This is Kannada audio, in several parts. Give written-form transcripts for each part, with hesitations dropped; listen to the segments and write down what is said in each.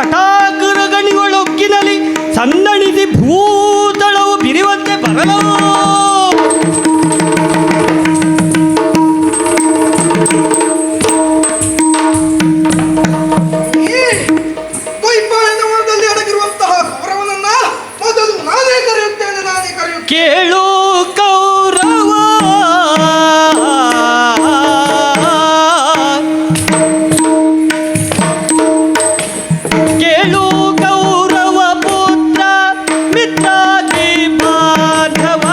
ಪಟಾಕರ ಗಣಿಗಳೊಕ್ಕಿನಲ್ಲಿ ಸನ್ನಣಿಸಿ ಭೂತಳವು ಬಿರಿವಂತೆ ಬರಲೋ. ಕೇಳು ಕೌರವ, ಕೇಳು ಕೌರವ ಪುತ್ರ ಮಿತ್ರಾದಿ ಬಾಂಧವ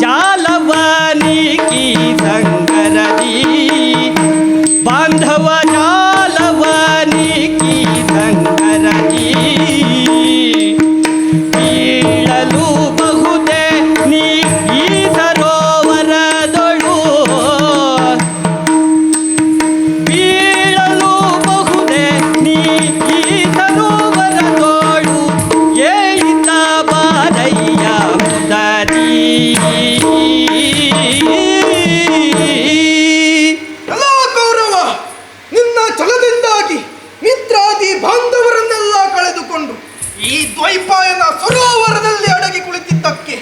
ಜಾಲವನಿಕಿ ಸಂಗರದಿ, ಬಾಂಧವ ಜಾಲವನಿಕಿ ಸಂಗರದಿ ಕೀಳಲು ಬಹುದೇ ನೀ ಈ ಸರೋವರದೊಳು, ಬೀಳಲು ಬಹುದೇ ನೀ ಈ ಸರೋವರದೊಳು ಏಳಿತ ಬಾರಯ್ಯ ಮುದರಿ. ಎಲ್ಲ ಕೌರವ, ನಿನ್ನ ಛಲದಿಂದಾಗಿ ಮಿತ್ರಾದಿ ಬಾಂಧವರನ್ನೆಲ್ಲ ಕಳೆದುಕೊಂಡು ಈ ದ್ವೈಪಾಯನ ಸರೋವರದಲ್ಲಿ ಅಡಗಿ ಕುಳಿತಿದ್ದಕ್ಕೆ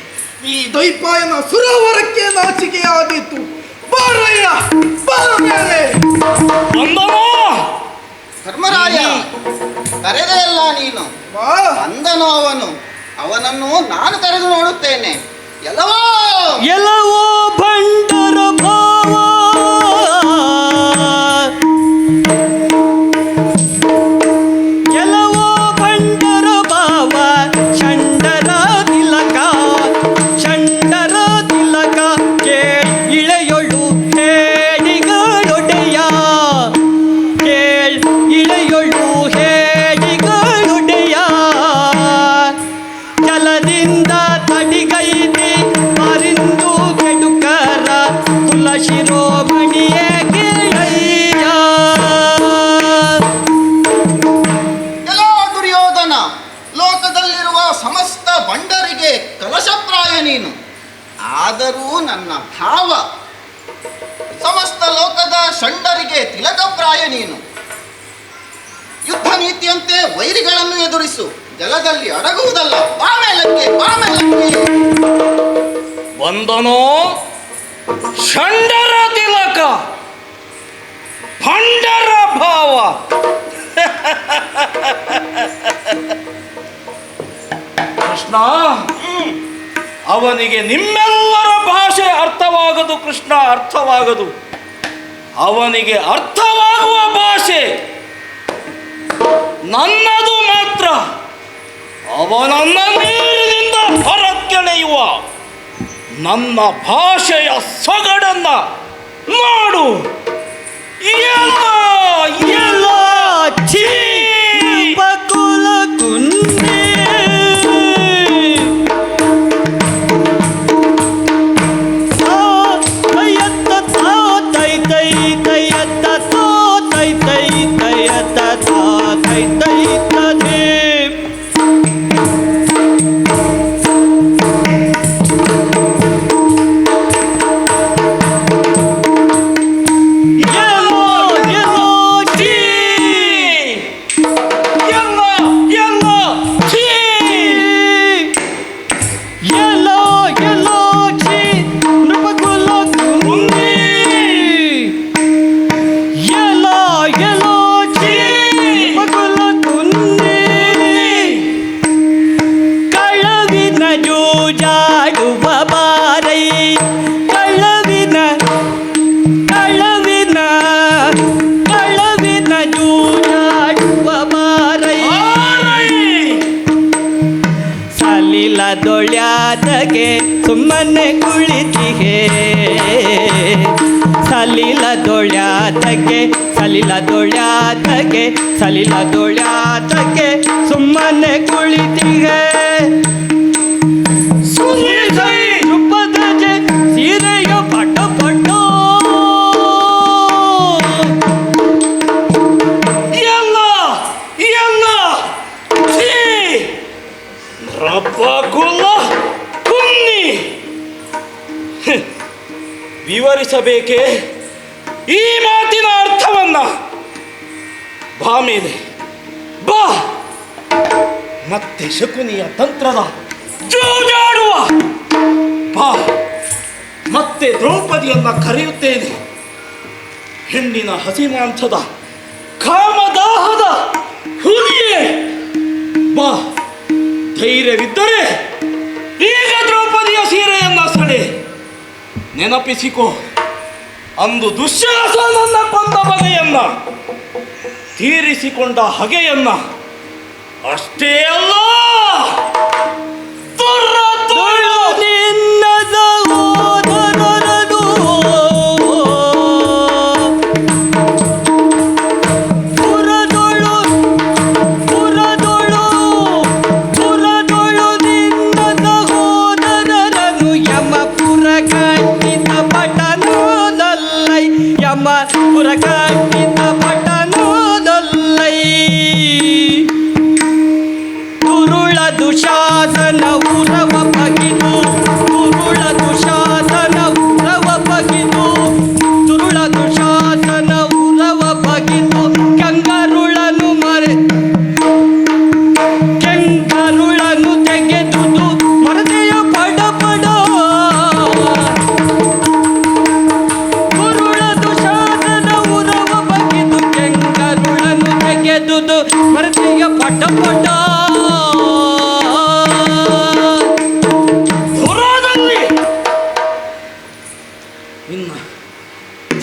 ಈ ದ್ವೈಪಾಯನ ಸರೋವರಕ್ಕೆ ನಾಚಿಕೆಯಾದೀತು. ಬಾರಯ್ಯ, ಬಾರ ಮೇಲೆ. ಧರ್ಮರಾಯ, ಕರೆದೆಯಲ್ಲ ನೀನು. ಬಾ. ಬಂದನೋ ಅವನನ್ನು ನಾನು ಕರೆದು ನೋಡುತ್ತೇನೆ. ಎಲ್ಲವೋ ಎಲ್ಲವೋ ಭಂಡರ ಭಾವ, ಎಲ್ಲವೋ ಭಂಡರ ಭಾವ, ಷಂಡರ ತಿಲಕ, ಷಂಡರ ತಿಲಕ ಕೇಳ್ ಇಳೆಯೊಳು ಹೇಳಿಗಳೊಡೆಯ, ಕೇಳ್ ಇಳೆಯೊಳು ಹೇಳಿಗಳೊಡೆಯ, ಜಲದಿಂದ ತಡಿಗೈದಿ ಮರಿಂದು ಕೆಡುಕರ ಕುಲ ಶಿರೋಮಣಿಯೇ ಕೇಳಯ್ಯ. ಎಲ್ಲ ದುರ್ಯೋಧನ, ಲೋಕದಲ್ಲಿರುವ ಸಮಸ್ತ ಬಂಡರಿಗೆ ಕಲಶಪ್ರಾಯ ನೀನು. ಆದರೂ ನನ್ನ ಭಾವ ಸಮಸ್ತ ಲೋಕದ ಷಂಡರಿಗೆ ತಿಲಕಪ್ರಾಯ ನೀನು. ಯುದ್ಧ ನೀತಿಯಂತೆ ವೈರಿಗಳನ್ನು ಎದುರಿಸು, ಜಲದಲ್ಲಿ ಅಡಗುವುದಲ್ಲ. ಬಾಮೇಲಕ್ಕೆ ಬಾಮೇಲಕ್ಕೆ. ಬಂದನೋ ಷಂಡರ ತಿಲಕ, ಭಂಡರ ಭಾವ. ಕೃಷ್ಣ, ಅವನಿಗೆ ನಿಮ್ಮೆಲ್ಲರ ಭಾಷೆ ಅರ್ಥವಾಗದು ಕೃಷ್ಣ, ಅರ್ಥವಾಗದು. ಅವನಿಗೆ ಅರ್ಥವಾಗುವ ಭಾಷೆ ನನ್ನದು ಮಾತ್ರ. ಅವನನ್ನ ನೀರಿನಿಂದ ಹೊರಕ್ಕೆಳೆಯುವ ನನ್ನ ಭಾಷೆಯ ಸೊಗಡನ್ನ ನೋಡು. ಎಲ್ಲ ಎಲ್ಲ ಬಕುಲ ಕುಂದೆ ತಯತ್ತ ತೈ ತೈ ತಯತ್ತ ತೈ ತೈ ತಯತ್ತ ತೈ ತೈ ತೇ. ದೊಳ್ಯಾದಗೆ ಸುಮ್ಮನೆ ಕುಳಿತಿಗೆ, ಸಲಿಲ ದೊಳ್ಯಾದಗೆ ಸಲಿಲ ದೊಳ್ಯಾದಗೆ ಸಲಿಲ ದೊಳ್ಯಾದಗೆ ಸುಮ್ಮನೆ ಕುಳಿತಿಗೆ. ರೂಪದಜೆ ಸೀರೆಯ ಪಟ ಪಟ ರಬ್ಬಗುಲ್ಲ ಕುನ್ನಿ. ವಿವರಿಸಬೇಕೇ ಈ ಮಾತಿನ ಅರ್ಥವನ್ನ? ಬಾ ಮೇಲೆ ಬಾ. ಮತ್ತೆ ಶಕುನಿಯ ತಂತ್ರದ ಜೂಜಾಡುವ. ಬಾ, ಮತ್ತೆ ದ್ರೌಪದಿಯನ್ನ ಕರೆಯುತ್ತೇನೆ. ಹೆಣ್ಣಿನ ಹಸಿಮಾಂಸದ ಕಾಮದಾಹದ ಹುಲಿಯೇ, ಬಾ. ಧೈರ್ಯವಿದ್ದರೆ ಈಗ ದ್ರೌಪದಿಯ ಸೀರೆಯನ್ನ ಸೆಳೆ. ನೆನಪಿಸಿಕೋ, ಅಂದು ದುಶ್ಯಾಸನನ್ನ ಕೊಂದ ಬಗೆಯನ್ನ, ತೀರಿಸಿಕೊಂಡ ಹಗೆಯನ್ನ. ಅಷ್ಟೇ ಅಲ್ಲ, ತುಳು ನಿನ್ನ ಸಹೋದರರದು ಪುರದೊಳು ನಿನ್ನ ಸಹೋದರರನು ಯಮಪುರ ಕಟ್ಟಿದ ಪಟ್ಟಣದಲ್ಲೈ, ಯಮಪುರ ಕಟ್ಟಿದ ಪಟ್ಟಣದಲ್ಲೈ. ತುರುಳ ದುಶಾಸನ ಉರವ ಬಗಿದು, ತುರುಳ ದುಶಾಸನ ಉರವ ಬಗಿದು, ತುರುಳ ದುಶಾಸನ ಉರವ ಬಗಿದು, ಕಂಗರುಳನು ಕೆಂಗರುಳನು ತೆಗೆದುದು ಮರತೆಯ ಪಡ ಪಡ. ತುರುಳ ದುಶಾಸನ ಉರವ ಬಗಿದು, ಕೆಂಗರುಳನು ತೆಗೆದುದು ಮರತೆಯ ಪಡ ಪಡ. ಪುರದಲ್ಲಿ ಇನ್ನ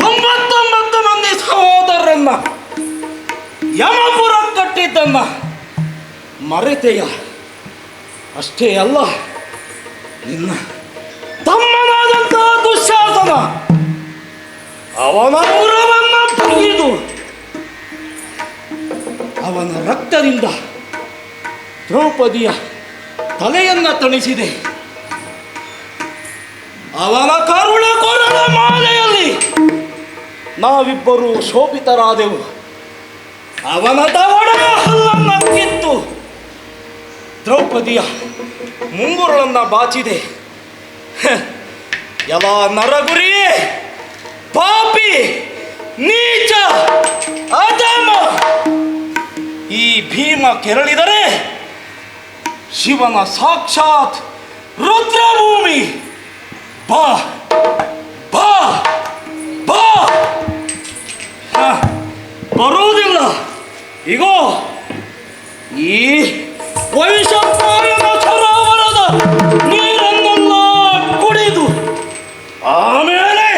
99 ಮಂದಿ ಸಹೋದರರನ್ನ ಯಮಪುರ ಕಟ್ಟಿದ್ದನ್ನ ಮರೆತೆಯ. ಅಷ್ಟೇ ಅಲ್ಲ, ನಿನ್ನ ತಮ್ಮನಾದಂತಹ ದುಶ್ಯಾಸನ ಅವನ ಉರವನ್ನ ಬಗೆದು ಅವನ ರಕ್ತದಿಂದ ದ್ರೌಪದಿಯ ತಲೆಯನ್ನ ತಣಿಸಿದೆ. ಅವನ ಕರುಳ ಕೊರಳ ಮಾಲೆಯಲ್ಲಿ ನಾವಿಬ್ಬರು ಶೋಭಿತರಾದೆವು. ಅವನ ದವಡೆಯ ಹಲ್ಲನ್ನ ಕಿತ್ತು ದ್ರೌಪದಿಯ ಮುಂಗುರುಳನ್ನ ಬಾಚಿದೆ. ಎಲ್ಲ ನರಗುರಿಯೇ, ಪಾಪಿ, ನೀಚ, ಅಧಮ, ಈ ಭೀಮ ಕೆರಳಿದರೆ ಶಿವನ ಸಾಕ್ಷಾತ್ ರುದ್ರಭೂಮಿ. ಬಾ, ಬಾ, ಬಾ. ಬರುವುದಿಲ್ಲ. ಇಗೋ ಈ ವೈಷಮ್ಪಾಯನ ಸರೋವರದ ನೀರನ್ನೆಲ್ಲ ಕುಡಿದು ಆಮೇಲೆ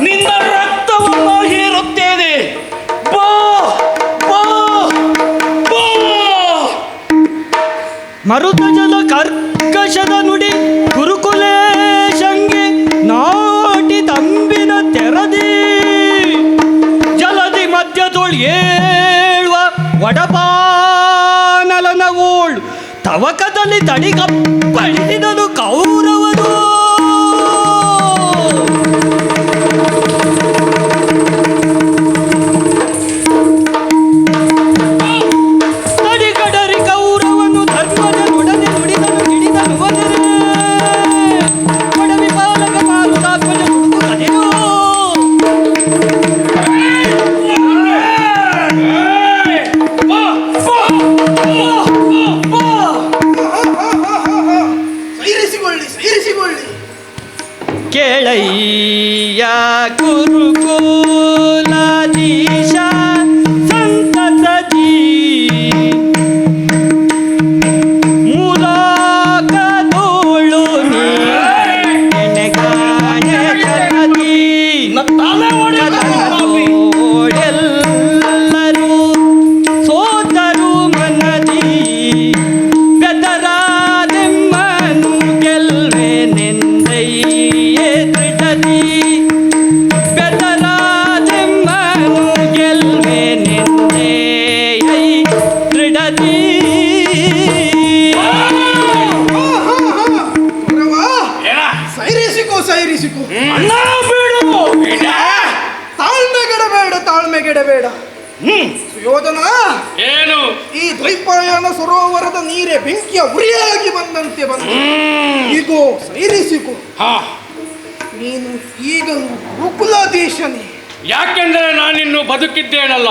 ನಿನ್ನ ರಕ್ತವನ್ನು ಹೀರುತ್ತೇನೆ. ಬಾ, ಬಾ, ಬಾ. ಮರುತ ಜಲ ಕರ್ಕಶದ ನುಡಿ ಗುರುಕುಲೇಶಂಗೆ ನಾಟಿ ತಂಬಿನ ತೆರದಿ ಜಲದಿ ಮಧ್ಯದೊಳ್ ಏಳುವ ವಡಪಾನಲನ ಓಳ್ ತವಕದಲ್ಲಿ ತಡಿಗಪ್ಪಳಿಸಿದನು ಕೌರವನು. ತಡಿಗಡರಿ ಕೌರವನು ಧರ್ಮದ ನುಡನೆ ನುಡಿದನು ಹಿಡಿದನು ವದರೆ ಒಡವಿ ಬಾಲಕ ಮಾರುತಾತ್ಮಜ ಹುಡುಕುತ್ತದೆಯೋ. ಸೈರಿಸಿಕೊಳ್ಳಿ. ಕೇಳಯ್ಯ ಗುರುಕುಲಾಧೀಶ ಸಂತಸದಿ ಮೂಲಕದೋಳು ನೆನೆಗಾಯ ಜನದಿ ಎಲ್ಲರೂ ಸೋತರು ಮನದಿ ಬೆದರಾದೆಮ್ಮನು ಗೆಲ್ವೆ ನೆಂದಯ್ಯೇ ದೃಢದಿ ಬೆದರಾದೆಮ್ಮನು ಗೆಲ್ವೆ ನೆಂದಯ್ಯೈ ದೃಢದಿ. ಸೈರಿಸಿಕೋ. ಅಣ್ಣ ಬಿಡು. ತಾಳ್ಮೆಗೆಡಬೇಡ. ಸುಯೋಧನ, ಏನು ಈ ದ್ವೈಪಾಯನ ಸರೋವರದ ನೀರೇ ಬೆಂಕಿಯ ಉರಿಯಾಗಿ ಬಂದಂತೆ ಬಂದು ಈಗೋ ಸೈರಿಸಿಕೋ. ನೀನು ಈಗಲೂ ಗುರುಕುಲಾಧೀಶನೇ. ಯಾಕೆಂದರೆ ನಾನಿನ್ನು ಬದುಕಿದ್ದೇನಲ್ಲ.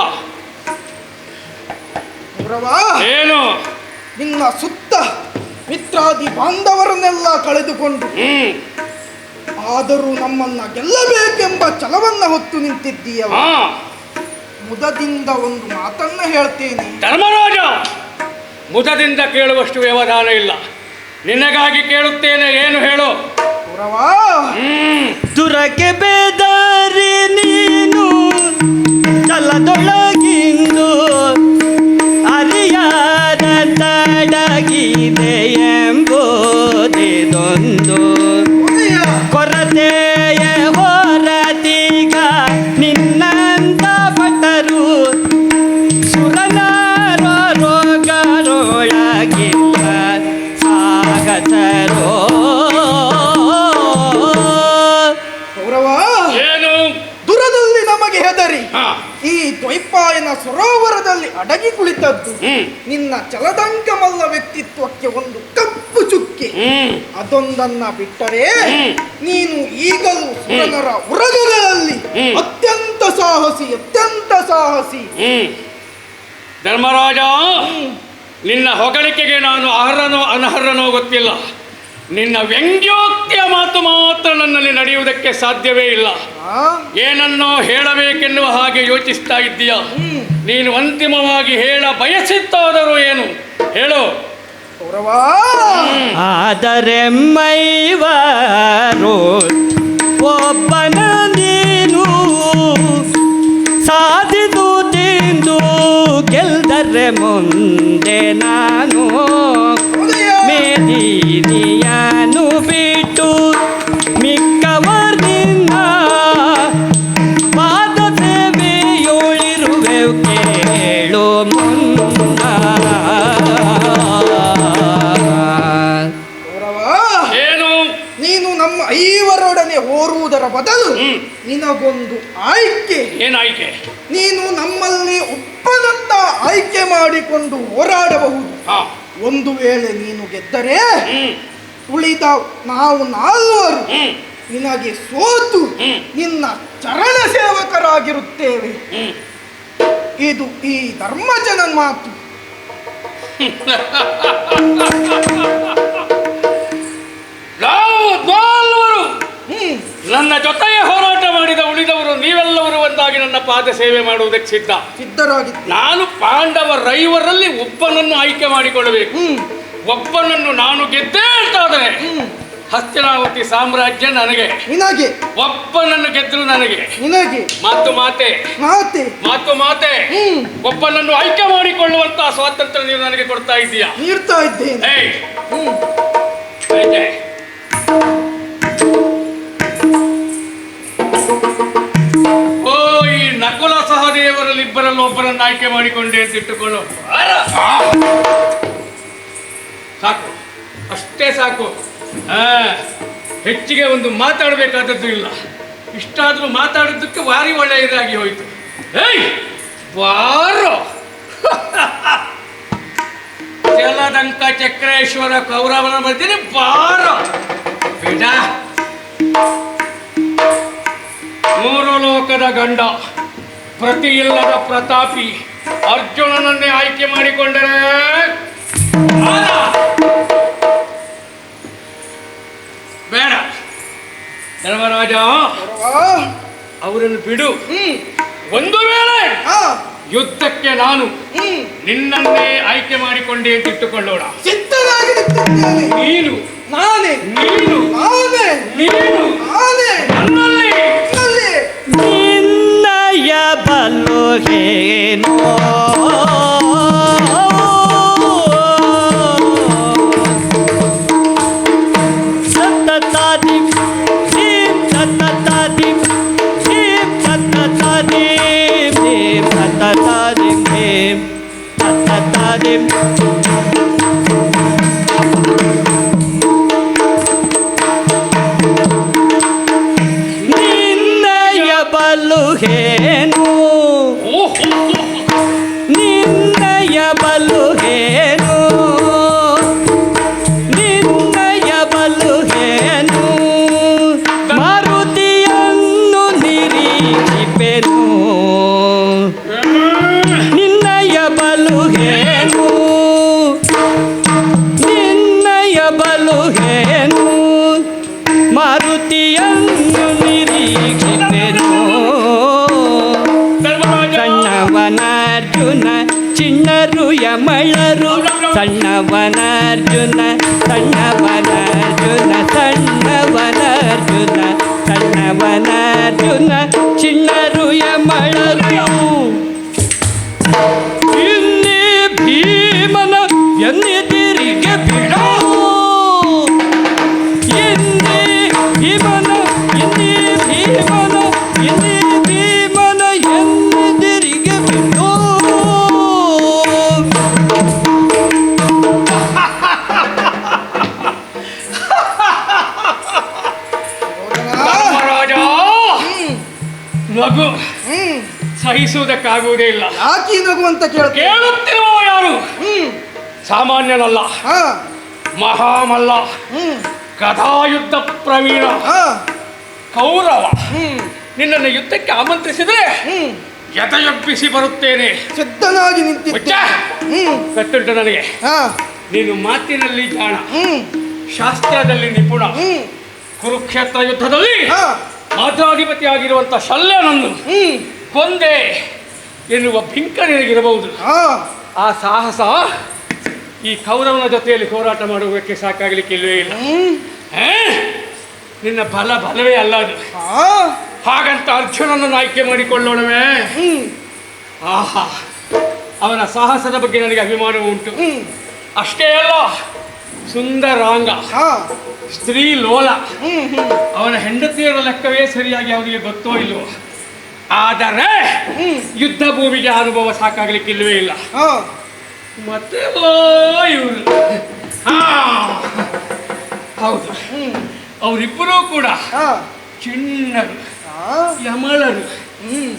ಕೌರವ, ಏನು ನಿನ್ನ ಸುತ್ತ ಮಿತ್ರಾದಿ ಬಾಂಧವರನ್ನೆಲ್ಲ ಕಳೆದುಕೊಂಡು ಆದರೂ ನಮ್ಮನ್ನ ಗೆಲ್ಲಬೇಕೆಂಬ ಛಲವನ್ನ ಹೊತ್ತು ನಿಂತಿದ್ದೀಯ. ಹಾ ಮುದದಿಂದ ಒಂದು ಮಾತನ್ನ ಹೇಳ್ತೇನೆ. ಧರ್ಮರಾಜ, ಮುದದಿಂದ ಕೇಳುವಷ್ಟು ವ್ಯವಧಾನ ಇಲ್ಲ. ನಿನಗಾಗಿ ಕೇಳುತ್ತೇನೆ, ಏನು ಹೇಳು? ಕೌರವಾ, ತುರಕೆ ಬೇದಾರಿ ನೀನು ಚಲದೊಳಗಿಂದು ಅರಿಯಾದ ತಡಗಿದೆ ಎಂಬುದಿದೊಂದು ಕೊರತೆಯ ಹೊರತೀಗ ನಿನ್ನಂತ ಭಟರು ಸುರನಾರ ರೋಗರೊಳಗಿಲ್ಲ ಸಾಗತರೋ. ಕೌರವಾ, ಏನು? ದುರದಲ್ಲಿ ನಮಗೆ ಹೆದರಿ ಹಾ. ಈ ದ್ವೈಪಾಯನ ಸರೋವರದಲ್ಲಿ ಅಡಗಿ ಕುಳಿತದ್ದು ನಿನ್ನ ಚಲದಂಕಮಲ್ಲ ವ್ಯಕ್ತಿತ್ವಕ್ಕೆ ಒಂದು ಕಪ್ಪು ಚುಕ್ಕೆ. ಅದೊಂದನ್ನ ಬಿಟ್ಟರೆ ನೀನು ಈಗಲೂ ಸುರನರ ಉರಗಗಳಲ್ಲಿ ಅತ್ಯಂತ ಸಾಹಸಿ. ಧರ್ಮರಾಜ, ನಿನ್ನ ಹೊಗಳಿಕೆಗೆ ನಾನು ಅರ್ಹನೋ ಅನರ್ಹನೋ ಗೊತ್ತಿಲ್ಲ. ನಿನ್ನ ವ್ಯಂಗ್ಯೋಕ್ತಿಯ ಮಾತು ಮಾತ್ರ ನನ್ನಲ್ಲಿ ನಡೆಯುವುದಕ್ಕೆ ಸಾಧ್ಯವೇ ಇಲ್ಲ. ಆ? ಏನನ್ನೋ ಹೇಳಬೇಕೆನ್ನುವ ಹಾಗೆ ಯೋಚಿಸ್ತಾ ಇದ್ದೀಯ. ನೀನು ಅಂತಿಮವಾಗಿ ಹೇಳ ಬಯಸುತ್ತಾದರೂ ಏನು ಹೇಳು? ಕೌರವಾ, ಆದರೆ ಮೈವಾರು ಒಬ್ಬನ ನೀನು ಸಾಧಿದು ತಿಂದು ಗೆಲ್ದರೆ ಮುಂದೆ ನಾನು ಮೇದಿನಿಯನು ಬಿಟ್ಟು ಮಿಕ್ಕವರ್ನಿಂದ ಪಾದ ಸೇವೆಯೋಳಿರುವೆ ಕೇಳು ಮುನ್ನ. ಕೌರವಾ, ಏನು? ನೀನು ನಮ್ಮ ಐವರೊಡನೆ ಹೋರುವುದರ ಬದಲು ನಿನಗೊಂದು ಆಯ್ಕೆ. ಏನಾಯ್ಕೆ? ನೀನು ನಮ್ಮಲ್ಲಿ ಒಬ್ಬನನ್ನ ಆಯ್ಕೆ ಮಾಡಿಕೊಂಡು ಹೋರಾಡಬಹುದು. ಹಾ. ಒಂದು ವೇಳೆ ನೀನು ಗೆದ್ದರೆ ಉಳಿದ ನಾವು ನಾಲ್ವರು ನಿನಗೆ ಸೋತು ನಿನ್ನ ಚರಣ ಸೇವಕರಾಗಿರುತ್ತೇವೆ. ಇದು ಈ ಧರ್ಮಜನ ಮಾತು. ನಾವು ನಾಲ್ವರು ನನ್ನ ಜೊತೆಗೆ ಹೋರಾಟ ಮಾಡಿದ ಉಳಿದವರು ನೀವೆಲ್ಲವರು ಒಂದಾಗಿ ನನ್ನ ಪಾದ ಸೇವೆ ಮಾಡುವುದಕ್ಕೆ ಸಿದ್ಧರಾಗಿದ್ದ ನಾನು ಪಾಂಡವರೈವರಲ್ಲಿ ಒಬ್ಬನನ್ನು ಆಯ್ಕೆ ಮಾಡಿಕೊಳ್ಳಬೇಕು. ಒಬ್ಬನನ್ನು ನಾನು ಗೆದ್ದೇ ಅಂತಾದರೆ ಹಸ್ತಿನಾವತಿ ಸಾಮ್ರಾಜ್ಯ ನನಗೆ. ನಿನಗೆ ಒಬ್ಬನನ್ನು ಗೆದ್ರು ನನಗೆ. ನಿನಗೆ ಮಾತು ಮಾತೆ ಮಾತೆ ಮಾತು ಮಾತೆ ಒಬ್ಬನನ್ನು ಆಯ್ಕೆ ಮಾಡಿಕೊಳ್ಳುವಂತಹ ಸ್ವಾತಂತ್ರ್ಯ ನೀವು ನನಗೆ ಕೊಡ್ತಾ ಇದ್ದೀಯಾ? ನೀಡ್ತಾ ಇದ್ದೇನೆ. ಏಯ್, ಆಯ್ತೆ. ಓ, ಈ ನಕುಲ ಸಹದೇವರಲ್ಲಿ ಇಬ್ಬರಲ್ಲಿ ಒಬ್ಬರನ್ನು ಆಯ್ಕೆ ಮಾಡಿಕೊಂಡೆ ಅಂತ ಇಟ್ಟುಕೊಳ್ಳು. ಸಾಕು, ಅಷ್ಟೇ ಸಾಕು. ಹೆಚ್ಚಿಗೆ ಒಂದು ಮಾತಾಡಬೇಕಾದದ್ದು ಇಲ್ಲ. ಇಷ್ಟಾದ್ರೂ ಮಾತಾಡಿದ್ದಕ್ಕೆ ಭಾರಿ ಒಳ್ಳೆಯದಾಗಿ ಹೋಯಿತು. ಏಯ್ ಬಾರೋ ಜಲದಂಕ ಚಕ್ರೇಶ್ವರ ಕೌರವನ ಮಧ್ಯೆ ಬಾರೋ ಬೇಡ. ಮೂರು ಲೋಕದ ಗಂಡ, ಪ್ರತಿ ಇಲ್ಲದ ಪ್ರತಾಪಿ ಅರ್ಜುನನನ್ನೇ ಆಯ್ಕೆ ಮಾಡಿಕೊಂಡರೆ ಬೇಡ. ಧರ್ಮರಾಜ, ಅವರನ್ನು ಬಿಡು. ಒಂದು ವೇಳೆ ಯುದ್ಧಕ್ಕೆ ನಾನು ನಿನ್ನನ್ನೇ ಆಯ್ಕೆ ಮಾಡಿಕೊಂಡೆ ಅಂತ ಇಟ್ಟುಕೊಳ್ಳೋಣ. ಸಿದ್ಧರಾಗಿರುತ್ತೇನೆ. ನೀನು ನಾನೇ ನೀನು ನಾನೇ ನೀನು ನಾನೇ ನನ್ನಲ್ಲಿ ನನ್ನಲ್ಲಿ ನಿನ್ನಯ ಬಲುಗೇನೋ ಸತತಾದಿ ಹೀಂ ಸತತಾದಿ ಹೀಂ ಸತತಾದಿ ಹೀಂ ಸತತಾದಿ ಹೀಂ ಸತತಾದಿ ಬಲುಗೇನು ನಿನ್ನಯ ಬಲುಗೇನು ನಿನ್ನಯ ಬಲುಗೇನು ಮಾರುತಿಯನ್ನು ನಿರೀಕ್ಷಿಪೆನು ನಿನ್ನಯ ಬಲುಗೇನು ಯಮಳರು ಸಣ್ಣವನರ್ಜುನ ಸಣ್ಣವನರ್ಜುನ ಸಣ್ಣವನರ್ಜುನ ಸಣ್ಣವನರ್ಜುನ ಚಿಣ್ಣರು ಯಮಳರು ಇನ್ನೇ ಭೀಮನ ಎನ್ನೆದಿರಿಗೆ ಬಿಡೋ ಇನ್ನೇ ಭೀಮನ ಇನ್ನೇ ಭೀಮನ ಇನ್ನೇ ಭೀಮನ ಎನ್ನೆದಿರಿಗೆ ಬಿಡೋ ಧರ್ಮರಾಜ ನಗು ಸಹಿಸುವುದಕ್ಕಾಗುವುದೇ ಇಲ್ಲ. ಯಾಕೆ ನಗು ಅಂತ ಕೇಳ್ತೀಯ? ಕೇಳುತ್ತಿರುವ ಯಾರು ಸಾಮಾನ್ಯನಲ್ಲ, ಹಾ ಮಹಾಮಲ್ಲ, ಹ್ಮ್ ಗದಾಯುದ್ಧ ಪ್ರವೀಣ ಹಾ ಕೌರವ. ಹ್ಮ್ ನಿನ್ನನ್ನು ಯುದ್ಧಕ್ಕೆ ಆಮಂತ್ರಿಸಿದ್ರೆ ಹ್ಮ್ ಎದೆಯೊಬ್ಬಿಸಿ ಬರುತ್ತೇನೆ. ಸಿದ್ಧನಾಗಿ ಹುಚ್ಚ! ನಿಂತಿದ್ದೆ. ಹ್ಮ್ ಗೊತ್ತುಂಟು ನನಗೆ, ಹಾ ನೀನು ಮಾತಿನಲ್ಲಿ ಜಾಣ, ಹ್ಮ್ ಶಾಸ್ತ್ರದಲ್ಲಿ ನಿಪುಣ. ಹ್ಮ್ ಕುರುಕ್ಷೇತ್ರ ಯುದ್ಧದಲ್ಲಿ ಹಾ ಮಾತಾಧಿಪತಿಯಾಗಿರುವಂಥ ಶಲ್ಯನನ್ನು ಹ್ಮ್ ಕೊಂದೆ ಎನ್ನುವ ಬಿಂಕ ನಿನಗಿರಬಹುದು. ಹಾ ಆ ಸಾಹಸ ಈ ಕೌರವನ ಜೊತೆಯಲ್ಲಿ ಹೋರಾಟ ಮಾಡುವುದಕ್ಕೆ ಸಾಕಾಗಲಿಕ್ಕೆ ಇಲ್ಲವೇ ಇಲ್ಲ. ಹ್ಮ್ ಆ? ನಿನ್ನ ಬಲವೇ ಅಲ್ಲ ಅದು. ಹಾ ಹಾಗಂತ ಅರ್ಜುನನನ್ನು ಆಯ್ಕೆ ಮಾಡಿಕೊಳ್ಳೋಣವೇ? ಹ್ಮ್ ಆಹಾ, ಅವನ ಸಾಹಸದ ಬಗ್ಗೆ ನನಗೆ ಅಭಿಮಾನ ಉಂಟು. ಹ್ಮ್ ಅಷ್ಟೇ ಅಲ್ಲ, ಸುಂದರಾಂಗ, ಹಾ ಸ್ತ್ರೀ ಲೋಲ. ಹ್ಮ್ ಹ್ಮ್ ಅವನ ಹೆಂಡತಿಯರ ಲೆಕ್ಕವೇ ಸರಿಯಾಗಿ ಅವನಿಗೆ ಗೊತ್ತೋ ಇಲ್ವೋ. ಆದರೆ ಯುದ್ಧ ಭೂಮಿಗೆ ಅನುಭವ ಸಾಕಾಗಲಿಕ್ಕೆ ಇಲ್ಲವೇ ಇಲ್ಲ. ಹಾ ಮತ್ತೆ ಇವರು ಹೌದು, ಅವರಿಬ್ಬರೂ ಕೂಡ ಹಾ ಚಿಣ್ಣರು, ಹಾ ಯಮಳರು,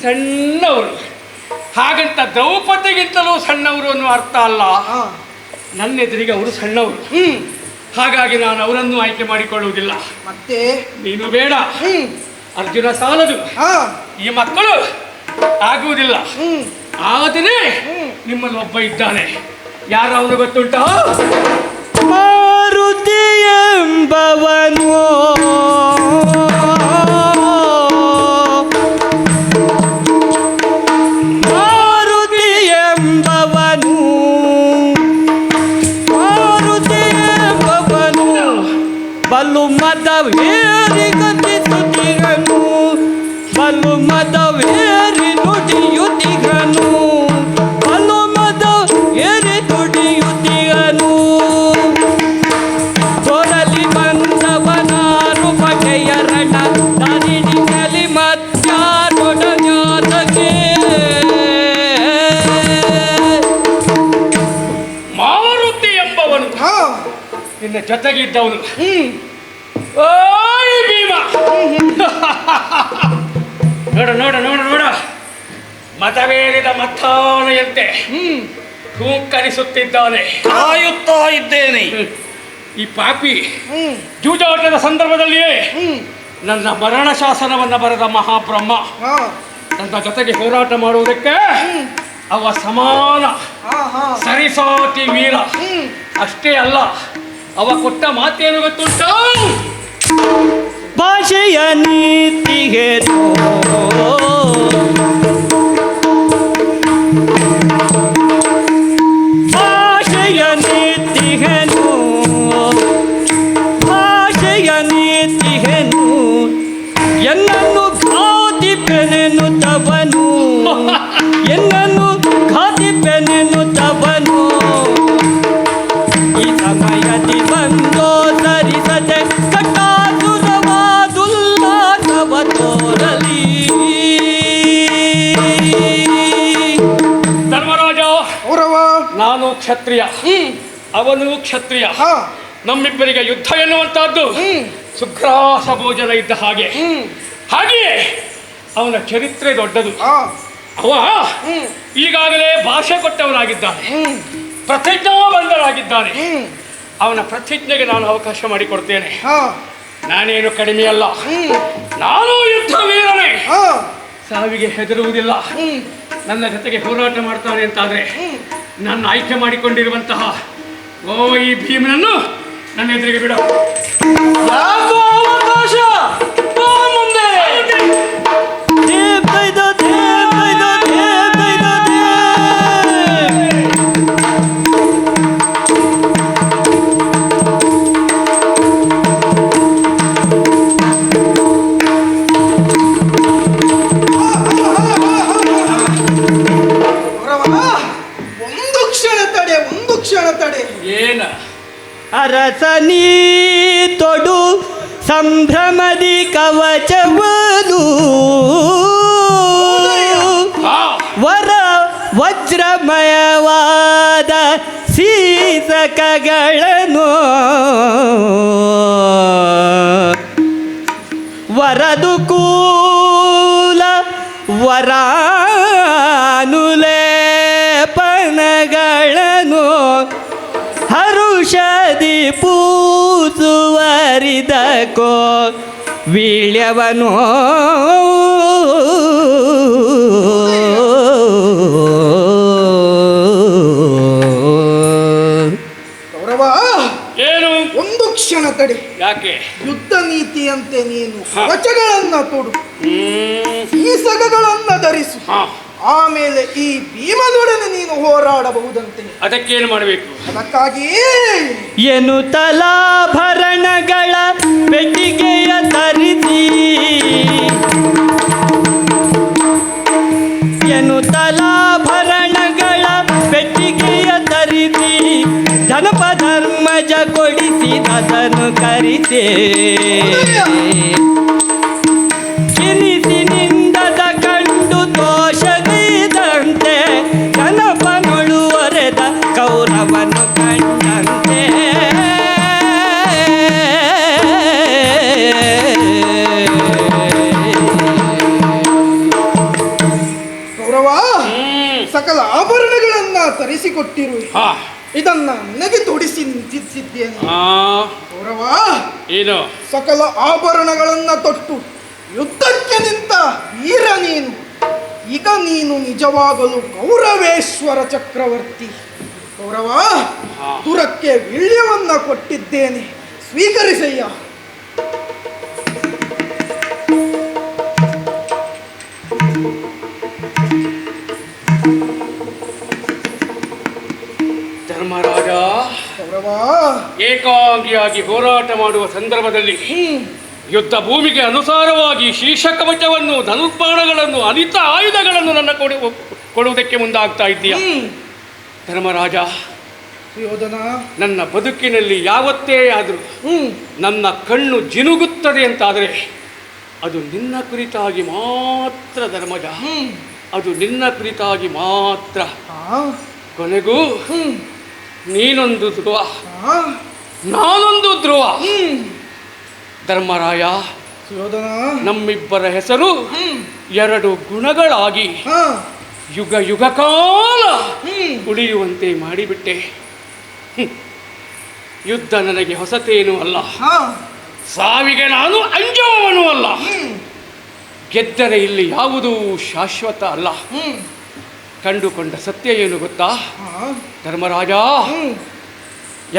ಸಣ್ಣವರು. ಹಾಗಂತ ದ್ರೌಪದಿಗಿಂತಲೂ ಸಣ್ಣವರು ಅನ್ನೋ ಅರ್ಥ ಅಲ್ಲ. ಹಾ ನನ್ನ ಎದುರಿಗೆ ಅವರು ಸಣ್ಣವರು, ಹಾಗಾಗಿ ನಾನು ಅವರನ್ನು ಆಯ್ಕೆ ಮಾಡಿಕೊಳ್ಳುವುದಿಲ್ಲ. ಮತ್ತೆ ನೀನು ಬೇಡ, ಹ್ಮ್ ಅರ್ಜುನ ಸಾಲದು, ಹಾ ಈ ಮಕ್ಕಳು ಆಗುವುದಿಲ್ಲ. ಹ್ಮ್ ಆದರೆ ನಿಮ್ಮಲ್ಲಿ ಒಬ್ಬ ಇದ್ದಾನೆ. ಯಾರು ಅವನು ಗೊತ್ತುಂಟಾ? ಮಾರುತಿ ಎಂಬವನು ಮಾರುತಿ ಎಂಬವನು ಮಾರುತಿ ಎಂಬವನು ಬಲು ಮದವೇರಿ ಗತಿಸುತ್ತಿಗನು ಬಲು ಮದವೇರಿ ನುಡಿಯುತ್ತಿಗನು ಬಲು ಮದವೇರಿ ನುಡಿಯುತ್ತಿಗನು ತೊರಲಿ ಬಂದವನಾರು ಬಗೆಯ ರಣ ತರಿಡಿಗಲಿ ಮತ್ಯಾರೊಡನ್ಯಾತಗೆ ಮಾರುತಿ ಎಂಬವನು ಹಾ ನಿನ್ನ ಜೊತೆಗಿದ್ದವನು. ಹ್ಮ್ ಓಯ್ ಭೀಮ, ನೋಡ ನೋಡ ನೋಡ ನೋಡ, ಮತವೇರಿದ ಮತ್ತಾನೆಯಂತೆ ಹೂಂಕರಿಸುತ್ತಿದ್ದಾನೆ. ಕಾಯುತ್ತಾ ಇದ್ದೇನೆ. ಈ ಪಾಪಿ ಹ್ಮ್ ಜೂಜಾಟದ ಸಂದರ್ಭದಲ್ಲಿಯೇ ಹ್ಮ್ ನನ್ನ ಮರಣ ಶಾಸನವನ್ನು ಬರೆದ ಮಹಾಬ್ರಹ್ಮ ಹಾ ನನ್ನ ಜೊತೆಗೆ ಹೋರಾಟ ಮಾಡುವುದಕ್ಕೆ ಅವ ಸಮಾನ ಹಾ ಹಾ ಸರಿಸಾಟಿ ವೀರ. ಅಷ್ಟೇ ಅಲ್ಲ, ಅವ ಕೊಟ್ಟ ಮಾತೇನು ಗೊತ್ತುಂಟು? ಭಾಷೆಯ ನೀತಿಗೆರೋ ಭಾಷೆಯ ನೀತಿಗೆನು ಭಾಷೆಯ ನೀತಿಗೆನು ಎನ್ನನ್ನು ಘಾತಿಪೆನೆನು ತವನು ಎನ್ನನ್ನು ಘಾತಿಪೆನೆನು ತವನು ಈ ಸಮಯದಿ ಬಂದೋ ಸರಿಸದೆ ಕಟ್ಟಾಸುರವಾದುಲ್ಲಾಸವ ತೋರಲಿ. ಧರ್ಮರಾಜ, ಕೌರವ ನಾನು ಕ್ಷತ್ರಿಯ, ಅವನು ಕ್ಷತ್ರಿಯ. ಹಾ ನಮ್ಮಿಬ್ಬರಿಗೆ ಯುದ್ಧ ಎನ್ನುವಂತಹದ್ದು ಸುಗ್ರಾಸ ಭೋಜನ ಇದ್ದ ಹಾಗೆ. ಹಾಗೆಯೇ ಅವನ ಚರಿತ್ರೆ ದೊಡ್ಡದು. ಹಾ ಅವ ಈಗಾಗಲೇ ಭಾಷೆ ಕೊಟ್ಟವನಾಗಿದ್ದಾನೆ, ಪ್ರತಿಜ್ಞಾಬದ್ಧನಾಗಿದ್ದಾನೆ. ಅವನ ಪ್ರತಿಜ್ಞೆಗೆ ನಾನು ಅವಕಾಶ ಮಾಡಿಕೊಡ್ತೇನೆ. ಹಾ ನಾನೇನು ಕಡಿಮೆ ಅಲ್ಲ, ನಾನು ಯುದ್ಧ ವೀರನೇ. ಹಾ ಸಾವಿಗೆ ಹೆದರುವುದಿಲ್ಲ. ನನ್ನ ಜೊತೆಗೆ ಹೋರಾಟ ಮಾಡ್ತಾನೆ ಅಂತಾದ್ರೆ ನನ್ನ ಆಯ್ಕೆ ಮಾಡಿಕೊಂಡಿರುವಂತಹ ಈ ಭೀಮನನ್ನು ನನ್ನ ಎದುರಿಗೆ ಬಿಡ. ಯಾಕೋ ಅವಕಾಶ ಬಾ ಮುಂದೆ. ದೇವ್ ದೈದ ದೇವ್ ದೈದ ದೇವ್ ದೈದ ದೇವ್. ಸಂಭ್ರಮದಿ ಕವಚವನು ಹಾ ವರ ವಜ್ರಮಯವಾದ ಸೀಸಕಗಳನ್ನು ವರದು ಕೂಲ ವರಾನುಲೇಪನಗಳನ್ನು ಹರುಷದಿ ಪೂಸುವರಿದಕೋ ವೀಳ್ಯವನೋ ಕೌರವ, ಏನು? ಒಂದು ಕ್ಷಣ ತಡೆ. ಯಾಕೆ? ಯುದ್ಧ ನೀತಿಯಂತೆ ನೀನು ಹಾ. ಕವಚಗಳನ್ನ ತೊಡು, ಈ ಸಗಗಳನ್ನ ಧರಿಸು. ಹಾ ಆಮೇಲೆ ಈ ಭೀಮನೊಡನೆ ನೀನು ಹೋರಾಡಬಹುದಂತೆ. ಅದಕ್ಕೇನು ಮಾಡಬೇಕು? ಅದಕ್ಕಾಗಿ ಎನ್ನುತ್ತಲಾಭರಣಗಳ ಪೆಟ್ಟಿಗೆಯ ತರಿಸಿ ಎನ್ನುತ್ತಲಾಭರಣಗಳ ಪೆಟ್ಟಿಗೆಯ ತರಿಸಿ ಧರ್ಮಜ ಕೊಡಿಸಿದನು ಕರಿಸೇ ಕಿನಿಸಿನಿಂದದ ಕಂಡು ದೋಷದಿದಂತೆ ಗಣಪನೊಳು ಒರೆದ ಕೌರವನು ಕಂಡಂತೆ ಕೌರವ, ಸಕಲ ಆಭರಣಗಳನ್ನ ತರಿಸಿಕೊಟ್ಟಿರುವೆ. ಹಾ ಇದನ್ನ ನನಗೆ ತೊಡಿಸಿ ನಿಂತಿದ್ದೇನೆ. ಹಾ ಕೌರವ, ಏನು? ಸಕಲ ಆಭರಣಗಳನ್ನ ತೊಟ್ಟು ಯುದ್ಧಕ್ಕೆ ನಿಂತ ವೀರ ನೀನು. ಈಗ ನೀನು ನಿಜವಾಗಲು ಕೌರವೇಶ್ವರ ಚಕ್ರವರ್ತಿ. ಕೌರವ, ತುರಕ್ಕೆ ವೀಳ್ಯವನ್ನ ಕೊಟ್ಟಿದ್ದೇನೆ, ಸ್ವೀಕರಿಸಯ್ಯ. ಧರ್ಮರಾಜ ಕೌರವ, ಏಕಾಂಗಿಯಾಗಿ ಹೋರಾಟ ಮಾಡುವ ಸಂದರ್ಭದಲ್ಲಿ ಯುದ್ಧ ಭೂಮಿಗೆ ಅನುಸಾರವಾಗಿ ಶೀರ್ಷಕವಚವನ್ನು, ಧನುರ್ಬಾಣಗಳನ್ನು, ಅನಿತ ಆಯುಧಗಳನ್ನು ನನ್ನ ಕೊಡುವುದಕ್ಕೆ ಮುಂದಾಗ್ತಾ ಇದ್ದೀಯ. ಧರ್ಮರಾಜ, ಯೋಧನ, ನನ್ನ ಬದುಕಿನಲ್ಲಿ ಯಾವತ್ತೇ ಆದರೂ ನನ್ನ ಕಣ್ಣು ಜಿನುಗುತ್ತದೆ ಅಂತಾದರೆ ಅದು ನಿನ್ನ ಕುರಿತಾಗಿ ಮಾತ್ರ. ಧರ್ಮಜ, ಅದು ನಿನ್ನ ಕುರಿತಾಗಿ ಮಾತ್ರ. ಕೊನೆಗೂ ನೀನೊಂದು ಧ್ರುವ, ನಾನೊಂದು ಧ್ರುವ. ಧರ್ಮರಾಯ, ಯೋಧನ, ನಮ್ಮಿಬ್ಬರ ಹೆಸರು ಎರಡು ಗುಣಗಳಾಗಿ ಯುಗ ಯುಗ ಕಾಲ ಉಳಿಯುವಂತೆ ಮಾಡಿಬಿಟ್ಟೆ. ಯುದ್ಧ ನನಗೆ ಹೊಸತೇನೂ ಅಲ್ಲ, ಸಾವಿಗೆ ನಾನು ಅಂಜುವವನೂ ಅಲ್ಲ. ಗೆದ್ದರೆ ಇಲ್ಲಿ ಯಾವುದೂ ಶಾಶ್ವತ ಅಲ್ಲ. ಕಂಡುಕೊಂಡ ಸತ್ಯ ಏನು ಗೊತ್ತಾ ಧರ್ಮರಾಜ?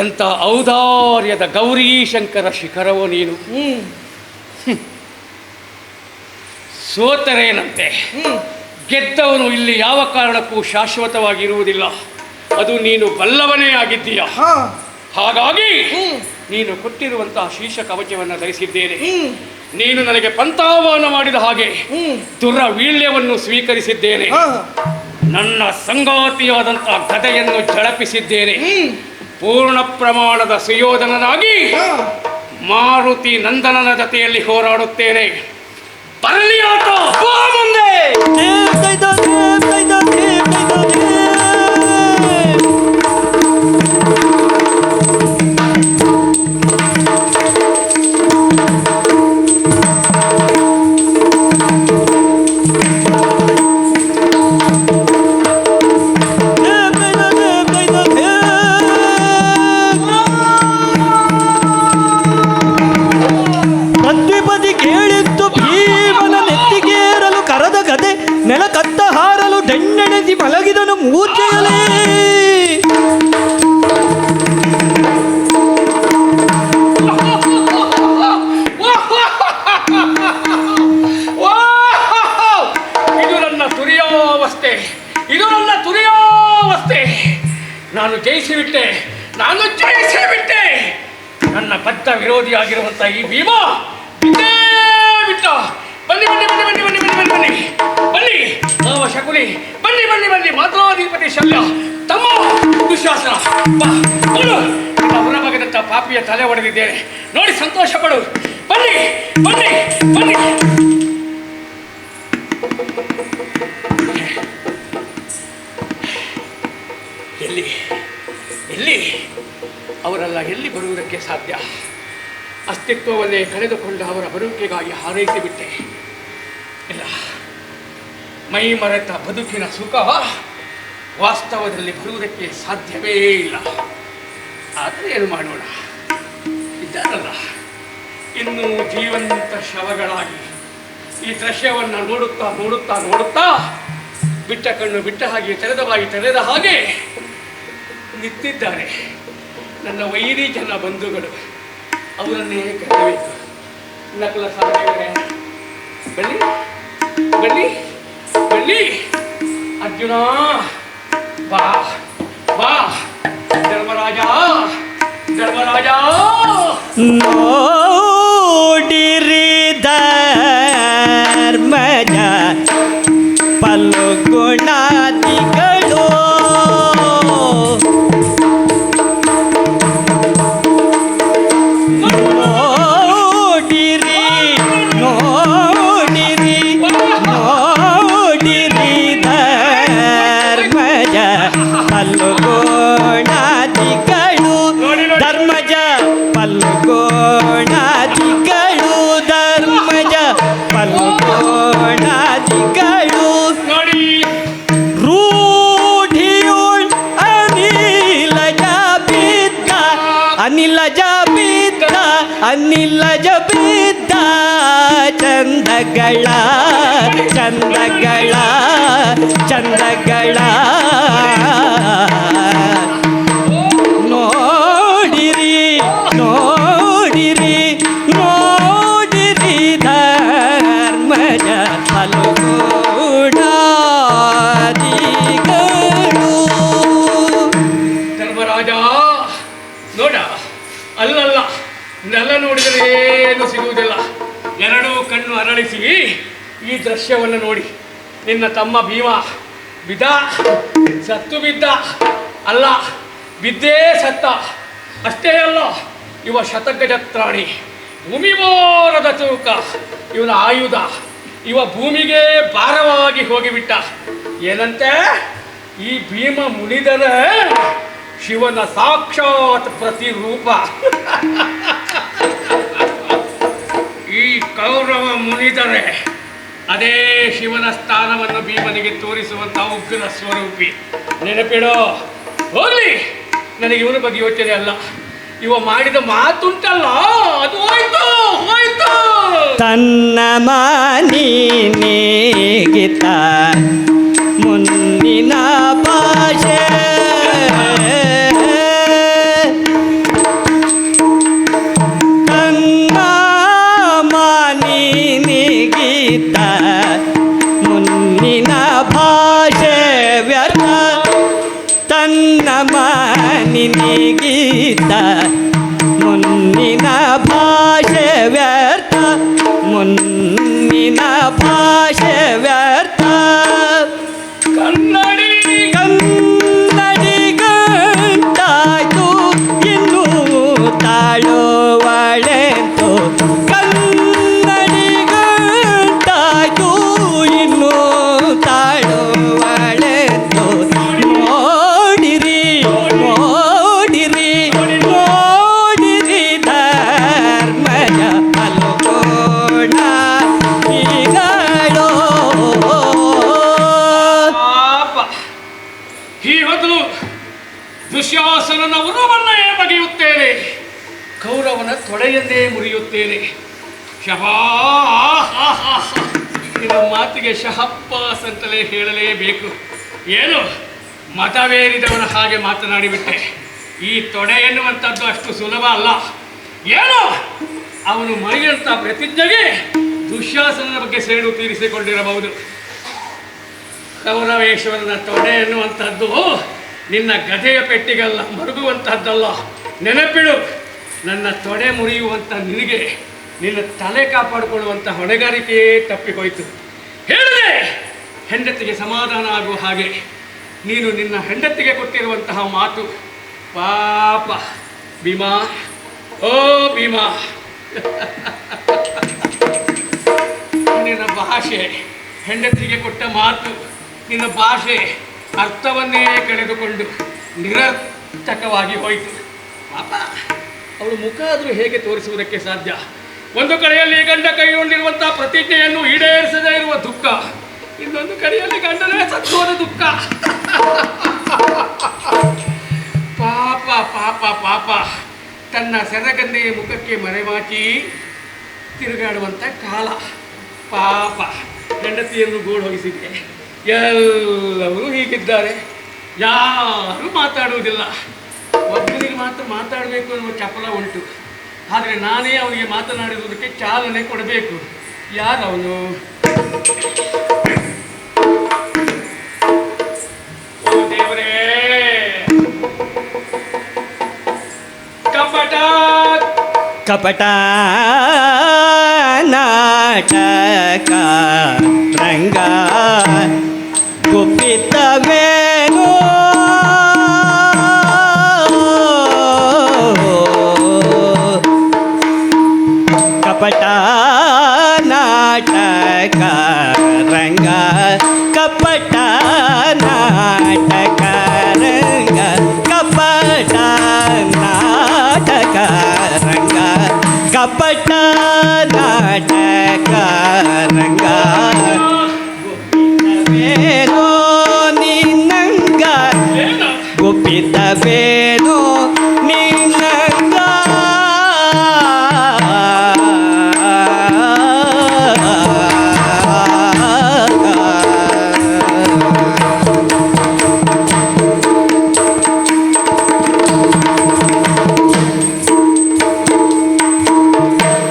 ಎಂಥ ಔದಾರ್ಯದ ಗೌರೀಶಂಕರ ಶಿಖರವೋ ನೀನು. ಸೋತರೇನಂತೆ, ಗೆದ್ದವನು ಇಲ್ಲಿ ಯಾವ ಕಾರಣಕ್ಕೂ ಶಾಶ್ವತವಾಗಿರುವುದಿಲ್ಲ. ಅದು ನೀನು ಬಲ್ಲವನೇ ಆಗಿದ್ದೀಯ. ಹಾಗಾಗಿ ನೀನು ಕೊಟ್ಟಿರುವಂತಹ ಶೀರ್ಷ ಕವಚವನ್ನು ಧರಿಸಿದ್ದೇನೆ. ನೀನು ನನಗೆ ಪಂಥಾಹ್ವಾನ ಮಾಡಿದ ಹಾಗೆ ದುರ್ವೀಳ್ಯವನ್ನು ಸ್ವೀಕರಿಸಿದ್ದೇನೆ. ನನ್ನ ಸಂಗಾತಿಯಾದಂತಹ ಗದೆಯನ್ನು ಝಳಪಿಸಿದ್ದೇನೆ. ಪೂರ್ಣ ಪ್ರಮಾಣದ ಸುಯೋಧನನಾಗಿ ಮಾರುತಿ ನಂದನನ ಜೊತೆಯಲ್ಲಿ ಹೋರಾಡುತ್ತೇನೆ. ಬರಲಿ ಆತ, ಬಾ ಮುಂದೆ. ನೆಲ ಕತ್ತ ಹಾರಲು ಡೆಣ್ಣೆಣೆಸಿ ಮಲಗಿದನು ಮೂರ್ಛೆಯಲೇ. ಇದು ನನ್ನ ತುರಿಯಾವಸ್ಥೆ, ಇದು ನನ್ನ ತುರಿಯಾವಸ್ಥೆ. ನಾನು ಜಯಿಸಿಬಿಟ್ಟೆ, ನಾನು ಜಯಿಸಿಬಿಟ್ಟೆ. ನನ್ನ ಬದ್ಧ ವಿರೋಧಿಯಾಗಿರುವಂಥ ಈ ಭೀಮ ಬಿಟ್ಟೇ ಬಿಟ್ಟ. ಬನ್ನಿ ಬನ್ನಿ ಬನ್ನಿ ಬನ್ನಿ ಬನ್ನಿ ಬನ್ನಿ ಬನ್ನಿ ಬನ್ನಿ ಬನ್ನಿ ಮಾವ ಶಕುನಿ, ಬನ್ನಿ ಬನ್ನಿ ಬನ್ನಿ ಮಾತಾಧಿಪತಿ ಶಲ್ಯ, ತಮ್ಮ ದುಶ್ಯಾಸನ, ಬಾ ಅವರ ಮಗದಂತ ಪಾಪಿಯ ತಲೆ ಹೊಡೆದಿದ್ದೇನೆ. ನೋಡಿ ಸಂತೋಷ ಪಡು. ಬನ್ನಿ ಬನ್ನಿ ಬನ್ನಿ. ಎಲ್ಲಿ ಎಲ್ಲಿ ಅವರೆಲ್ಲ ಎಲ್ಲಿ ಬರುವುದಕ್ಕೆ ಸಾಧ್ಯ? ಅಸ್ತಿತ್ವವನ್ನೇ ಕಳೆದುಕೊಂಡ ಅವರ ಬರುವಿಕೆಗಾಗಿ ಹಾರೈಸಿ ಬಿಟ್ಟೆ. ಇಲ್ಲ, ಮೈ ಮರೆತ ಬದುಕಿನ ಸುಖ ವಾಸ್ತವದಲ್ಲಿ ಬರುವುದಕ್ಕೆ ಸಾಧ್ಯವೇ ಇಲ್ಲ. ಆದರೆ ಏನು ಮಾಡೋಣ, ಇದ್ದಾರಲ್ಲ ಇನ್ನೂ ಜೀವಂತ ಶವಗಳಾಗಿ ಈ ದೃಶ್ಯವನ್ನು ನೋಡುತ್ತಾ ನೋಡುತ್ತಾ ನೋಡುತ್ತಾ ಬಿಟ್ಟ ಕಣ್ಣು ಬಿಟ್ಟ ಹಾಗೆ ತೆರೆದ ಬಾಯಿ ತೆರೆದ ಹಾಗೆ ನಿಂತಿದ್ದಾರೆ ನನ್ನ ವೈರಿ ಜನ ಬಂಧುಗಳು. ಅವರನ್ನೇ ಕರೆಯಬೇಕು. ನಕಲ ಸಾಧನೆಗಳೇ, ಬನ್ನಿ ಬನ್ನಿ ಬನ್ನಿ. ಅರ್ಜುನ ಬಾ ಬಾ. ಧರ್ಮರಾಜ ಧರ್ಮರಾಜ. ನೋಡಿರಿ ಧರ್ಮಜ ಫಲ್ಗುಣಾದಿಗಳು ನೋಡಿರಿ ನೋಡಿರಿ ನೋಡಿರಿ ಧರ್ಮಜ ಫಲ್ಗುಣಾದಿಗಳು ಧರ್ಮಜ ಫಲ್ಗುಣಾದಿಗಳು ಧರ್ಮಜ ಫಲ್ಗುಣಾದಿಗಳು ರೂಢಿಯುಳ್ ಅನಿಲಜ ಬಿದ್ದ ಅನಿಲಜ ಬಿದ್ದ ಅನಿಲಜ ಬಿದ್ದ ಚಂದಗಳ ಚಂದಗಳ ಚಂದಗಳ ನೋಡಿರಿ ನೋಡಿರಿ ನೋಡಿರಿ ಧರ್ಮಜ ಫಲ್ಗುಣಾದಿಗಳು. ಧರ್ಮರಾಜ ನೋಡ, ಅಲ್ಲಲ್ಲ ನೆಲ ನೋಡಿದರೆ ಏನು ಸಿಗುವುದಿಲ್ಲ. ಎರಡೂ ಕಣ್ಣು ಅರಳಿಸಿ ಈ ದೃಶ್ಯವನ್ನು ನೋಡಿ. ನಿನ್ನ ತಮ್ಮ ಭೀಮ ಬಿದ್ದ, ಸತ್ತು ಬಿದ್ದ ಅಲ್ಲ, ಬಿದ್ದೇ ಸತ್ತ. ಅಷ್ಟೇ ಅಲ್ಲ, ಇವ ಶತಗಜತ್ರಾಣಿ, ಭೂಮಿ ಭಾರದ ತೂಕ ಇವನ ಆಯುಧ. ಇವ ಭೂಮಿಗೆ ಭಾರವಾಗಿ ಹೋಗಿಬಿಟ್ಟ. ಏನಂತೆ ಈ ಭೀಮ ಮುನಿದರೆ ಶಿವನ ಸಾಕ್ಷಾತ್ ಪ್ರತಿರೂಪ. ಈ ಕೌರವ ಮುನಿದರೆ ಅದೇ ಶಿವನ ಸ್ಥಾನವನ್ನು ಭೀಮನಿಗೆ ತೋರಿಸುವಂತಹ ಉಗ್ರ ಸ್ವರೂಪಿ. ನೆನಪಿಡೋ. ಹೋಗ್ಲಿ, ನನಗೆ ಇವನ ಬಗ್ಗೆ ಯೋಚನೆ ಅಲ್ಲ. ಇವ ಮಾಡಿದ ಮಾತುಂಟಲ್ಲ, ಅದು ಹೋಯ್ತು ಹೋಯ್ತು. ತನ್ನ ಮಾನಿಗೀತ ಮುನ್ನಿನ ಭಾಷೆ ತನ್ನ ಮಾನಿಗೀತ ಮುನ್ನಿನ ಭಾಷೆ ವ್ಯರ್ಥ ತನ್ನ ಮಾನಿಗೀತ ಮುನ್ನಿನ ಭಾಷೆ ವ್ಯರ್ಥ ಮುನ್ನಿನ ಭಾಷೆ ವ್ಯರ್ಥ. ಕನ್ನಡಿ ಕನ್ನಡಿಗಂತಾಯ್ತು ಇನ್ನು ತಾಳುವಳೆಂತು ಕನ್ನಡಿಗಂತಾಯ್ತು ಇನ್ನು ತಾಳುವಳೆಂತು. ನೋಡಿರಿ ನೋಡಿರಿ ನೋಡಿರಿ ಧರ್ಮಜ ಫಲ್ಗುಣಾದಿಗಳು. ಪಾಪ, ಈ ಹೊತ್ತು ದುಶ್ಯಾಸನನ ಉರುವನ್ನೇ ಬಗೆಯುತ್ತೇನೆ, ಕೌರವನ ತೊಡೆಯನ್ನೇ ಮುರಿಯುತ್ತೇನೆ. ಶಬಾ, ನಿನ್ನ ಮಾತಿಗೆ ಶಹಬ್ಬಾಸ್ ಅಂತಲೇ ಹೇಳಲೇಬೇಕು. ಏನು ಮತವೇರಿದವನ ಹಾಗೆ ಮಾತನಾಡಿಬಿಟ್ಟೆ. ಈ ತೊಡೆ ಎನ್ನುವಂಥದ್ದು ಅಷ್ಟು ಸುಲಭ ಅಲ್ಲ. ಏನು ಅವನು ಮೈಯಂಥ ಪ್ರತಿಜ್ಞೆಗೆ ದುಶ್ಯಾಸನನ ಬಗ್ಗೆ ಸೇಡು ತೀರಿಸಿಕೊಂಡಿರಬಹುದು. ಕೌರವೇಶ್ವರನ ತೊಡೆ ಎನ್ನುವಂಥದ್ದು ನಿನ್ನ ಗದೆಯ ಪೆಟ್ಟಿಗಲ್ಲ, ಮರುಗುವಂಥದ್ದಲ್ಲ. ನೆನಪಿಡು, ನನ್ನ ತೊಡೆ ಮುರಿಯುವಂಥ ನಿನಗೆ ನಿನ್ನ ತಲೆ ಕಾಪಾಡಿಕೊಳ್ಳುವಂಥ ಹೊಣೆಗಾರಿಕೆಯೇ ತಪ್ಪಿಹೋಯಿತು. ಹೇಳಿದೆ, ಹೆಂಡತಿಗೆ ಸಮಾಧಾನ ಆಗುವ ಹಾಗೆ ನೀನು ನಿನ್ನ ಹೆಂಡತಿಗೆ ಕೊಟ್ಟಿರುವಂತಹ ಮಾತು. ಪಾಪ, ಭೀಮಾ, ಓ ಭೀಮಾ, ನಿನ್ನ ಭಾಷೆ ಹೆಂಡತಿಗೆ ಕೊಟ್ಟ ಮಾತು, ನಿನ್ನ ಭಾಷೆ ಅರ್ಥವನ್ನೇ ಕಳೆದುಕೊಂಡು ನಿರರ್ಥಕವಾಗಿ ಹೋಯಿತು. ಪಾಪ, ಅವಳು ಮುಖ ಆದರೂ ಹೇಗೆ ತೋರಿಸುವುದಕ್ಕೆ ಸಾಧ್ಯ? ಒಂದು ಕಡೆಯಲ್ಲಿ ಗಂಡ ಕೈಗೊಂಡಿರುವಂತಹ ಪ್ರತಿಜ್ಞೆಯನ್ನು ಈಡೇರಿಸದೇ ಇರುವ ದುಃಖ, ಇನ್ನೊಂದು ಕಡೆಯಲ್ಲಿ ಗಂಡನೇ ಸತ್ತೋದ ದುಃಖ. ಪಾಪ ಪಾಪ ಪಾಪ, ತನ್ನ ಸೆರಗನ್ನೆಯ ಮುಖಕ್ಕೆ ಮರೆಮಾಚಿ ತಿರುಗಾಡುವಂಥ ಕಾಲ. ಪಾಪ, ಹೆಂಡತಿಯನ್ನು ಗೂಡು ಹೋಗಿಸಿದೆ. ಎಲ್ಲರೂ ಹೀಗಿದ್ದಾರೆ, ಯಾರೂ ಮಾತಾಡುವುದಿಲ್ಲ. ಒಬ್ಬರಿಗೆ ಮಾತ್ರ ಮಾತಾಡಬೇಕು ಅನ್ನುವ ಚಪಲ ಉಂಟು. ಆದರೆ ನಾನೇ ಅವನಿಗೆ ಮಾತನಾಡಿರುವುದಕ್ಕೆ ಚಾಲನೆ ಕೊಡಬೇಕು. ಯಾರವನು? ಓ ದೇವರೇ, ಕಪಟ ಕಪಟ ನಾಟಕ ರಂಗ ಗುಪ್ಪಿತವೇನೋ ಕಪಟ ನಾಟಕ ರಂಗ ಕಪಟ ನಾಟಕ ರಂಗ ಕಪಟ ನಾಟಕ ರಂಗ ಕಪಟ ನಾಟಕ ರಂಗ ಗುಪ್ಪಿತವೇನೋ ನಿನ್ನಂಗ ಗುಪ್ಪಿತವೇನೋ ನಿನ್ನಂಗ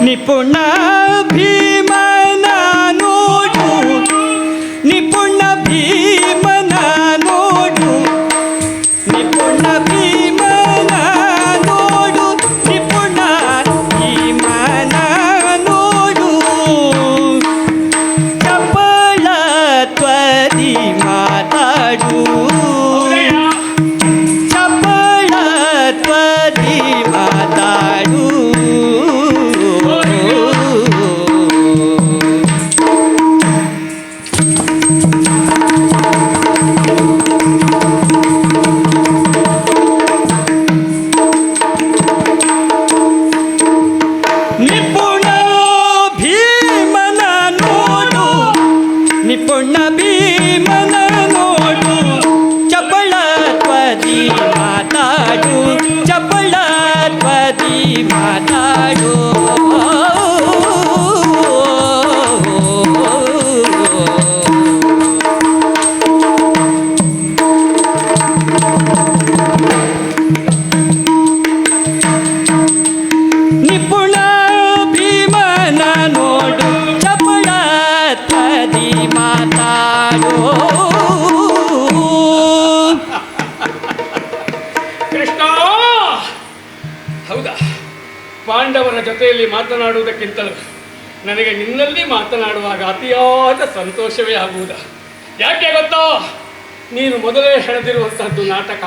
ನಿಪುಣ ಭೀಮನ ನೋಡು, ನಿಪುಣ ಭೀಮನ ನೋಡು, ನಿಪುಣ ಭೀಮನ ನೋಡು, ನಿಪುಣ ಭೀಮನ ನೋಡು, ಚಪಳತ್ವದಿ ಮಾತಾಡು, ಚಪಳತ್ವದಿ ಮಾತಾಡು. ನಿಪುಣ ಭೀಮನ ನೋಡು, ನಿಪುಣ ಭೀಮನ ನೋಡು, ಚಪಳತ್ವದಿ ಮಾತಾಡು, ಚಪಳತ್ವದಿ ಮಾತಾಡು. ನಿಪುಣ ಭೀಮನ ನೋಡು, ಚಪಳತ್ವದಿ ಮಾತಾಡು. ಕೃಷ್ಣ, ಹೌದಾ? ಪಾಂಡವರ ಜೊತೆಯಲ್ಲಿ ಮಾತನಾಡುವುದಕ್ಕಿಂತಲೂ ನನಗೆ ನಿನ್ನಲ್ಲಿ ಮಾತನಾಡುವಾಗ ಅತಿಯಾದ ಸಂತೋಷವೇ ಆಗುವುದಾ? ಯಾಕೆ ಗೊತ್ತಾ? ನೀನು ಮೊದಲೇ ಹೆಣೆದಿರುವಂತಹದ್ದು ನಾಟಕ,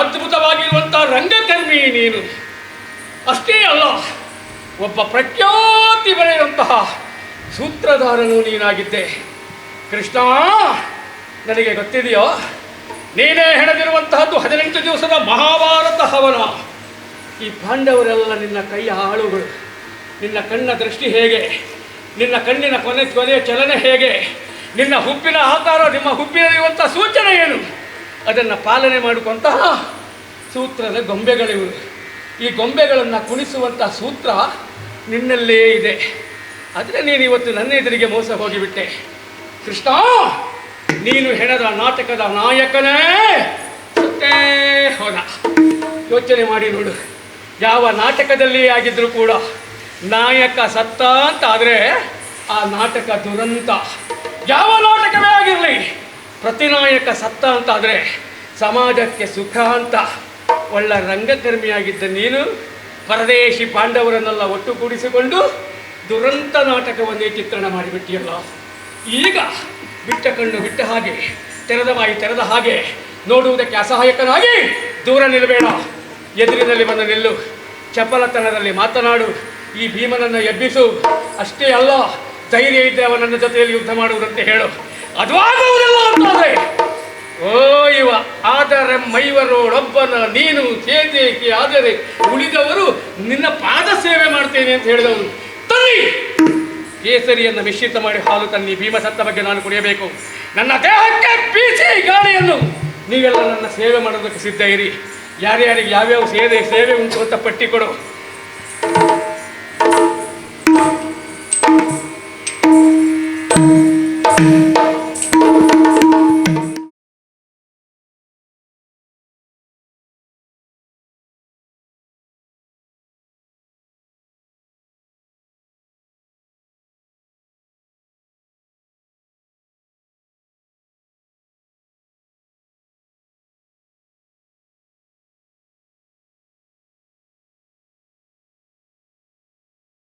ಅದ್ಭುತವಾಗಿರುವಂಥ ರಂಗಕರ್ಮಿ ನೀನು. ಅಷ್ಟೇ ಅಲ್ಲ, ಒಬ್ಬ ಪ್ರಖ್ಯಾತಿ ಬರೆಯುವಂತಹ ಸೂತ್ರಧಾರನು ನೀನಾಗಿದ್ದೆ. ಕೃಷ್ಣ, ನನಗೆ ಗೊತ್ತಿದೆಯೋ, ನೀನೇ ಹೆಣೆದಿರುವಂತಹದ್ದು 18 ದಿವಸದ ಮಹಾಭಾರತ ಹವನ. ಈ ಪಾಂಡವರೆಲ್ಲ ನಿನ್ನ ಕೈಯ ಆಳುಗಳು. ನಿನ್ನ ಕಣ್ಣ ದೃಷ್ಟಿ ಹೇಗೆ, ನಿನ್ನ ಕಣ್ಣಿನ ಕೊನೆಯ ಚಲನೆ ಹೇಗೆ, ನಿನ್ನ ಹುಬ್ಬಿನ ಆಕಾರ, ನಿಮ್ಮ ಹುಬ್ಬಿನಲ್ಲಿರುವಂಥ ಸೂಚನೆ ಏನು, ಅದನ್ನು ಪಾಲನೆ ಮಾಡುವಂತಹ ಸೂತ್ರದ ಗೊಂಬೆಗಳಿವು. ಈ ಗೊಂಬೆಗಳನ್ನು ಕುಣಿಸುವಂಥ ಸೂತ್ರ ನಿನ್ನಲ್ಲೇ ಇದೆ. ಆದರೆ ನೀನು ಇವತ್ತು ನನ್ನ ಎದುರಿಗೆ ಮೋಸ ಹೋಗಿಬಿಟ್ಟೆ. ಕೃಷ್ಣ, ನೀನು ಹೆಣದ ನಾಟಕದ ನಾಯಕನೇ ಸತ್ತೇ ಹೋದ. ಯೋಚನೆ ಮಾಡಿ ನೋಡು, ಯಾವ ನಾಟಕದಲ್ಲಿ ಆಗಿದ್ರೂ ಕೂಡ ನಾಯಕ ಸತ್ತ ಅಂತ ಆದರೆ ಆ ನಾಟಕ ದುರಂತ. ಯಾವ ನಾಟಕವೇ ಆಗಿರಲಿ, ಪ್ರತಿನಾಯಕ ಸತ್ತ ಅಂತಾದರೆ ಸಮಾಜಕ್ಕೆ ಸುಖ ಅಂತ. ಒಳ್ಳೆ ರಂಗಕರ್ಮಿಯಾಗಿದ್ದ ನೀನು ಪರದೇಶಿ ಪಾಂಡವರನ್ನೆಲ್ಲ ಒಟ್ಟುಗೂಡಿಸಿಕೊಂಡು ದುರಂತ ನಾಟಕವನ್ನೇ ಚಿತ್ರಣ ಮಾಡಿಬಿಟ್ಟಿಯಲ್ಲ. ಈಗ ಬಿಟ್ಟ ಕಣ್ಣು ಬಿಟ್ಟ ಹಾಗೆ, ತೆರೆದ ಬಾಯಿ ತೆರೆದ ಹಾಗೆ ನೋಡುವುದಕ್ಕೆ ಅಸಹಾಯಕನಾಗಿ ದೂರ ನಿಲ್ಲಬೇಡ. ಎದುರಿನಲ್ಲಿ ಬಂದು ನಿಲ್ಲು, ಚಪಲತನದಲ್ಲಿ ಮಾತನಾಡು, ಈ ಭೀಮನನ್ನು ಎಬ್ಬಿಸು. ಅಷ್ಟೇ ಅಲ್ಲ, ಧೈರ್ಯ ಇದ್ದೆ ಅವನನ್ನ ಜೊತೆಯಲ್ಲಿ ಯುದ್ಧ ಮಾಡುವುದಂತೆ ಹೇಳು. ಅದು ಆಗುವುದಿಲ್ಲ ಅಂತಾದ್ರೆ, ಓ ಇವ ಆದರೆ ಮೈವರೋಡೊಬ್ಬನ ನೀನು ಚೇತೇಕಿ ಆದರೆ ಉಳಿದವರು ನಿನ್ನ ಪಾದ ಸೇವೆ ಮಾಡ್ತೇನೆ ಅಂತ ಹೇಳಿದವರು. ತನ್ನಿ ಕೇಸರಿಯನ್ನು ಮಿಶ್ರಿತ ಮಾಡಿ ಹಾಲು ತನ್ನಿ. ಭೀಮ ಸತ್ತ ಬಗ್ಗೆ ನಾನು ಕುಡಿಯಬೇಕು. ನನ್ನ ದೇಹಕ್ಕೆ ಬೀಸಿ ಗಾಳಿಯನ್ನು. ನೀವೆಲ್ಲ ನನ್ನ ಸೇವೆ ಮಾಡೋದಕ್ಕೆ ಸಿದ್ಧ ಇರಿ. ಯಾರ್ಯಾರಿಗೆ ಯಾವ್ಯಾವ ಸೇವೆ ಉಂಟು ಅಂತ ಪಟ್ಟಿ ಕೊಡು.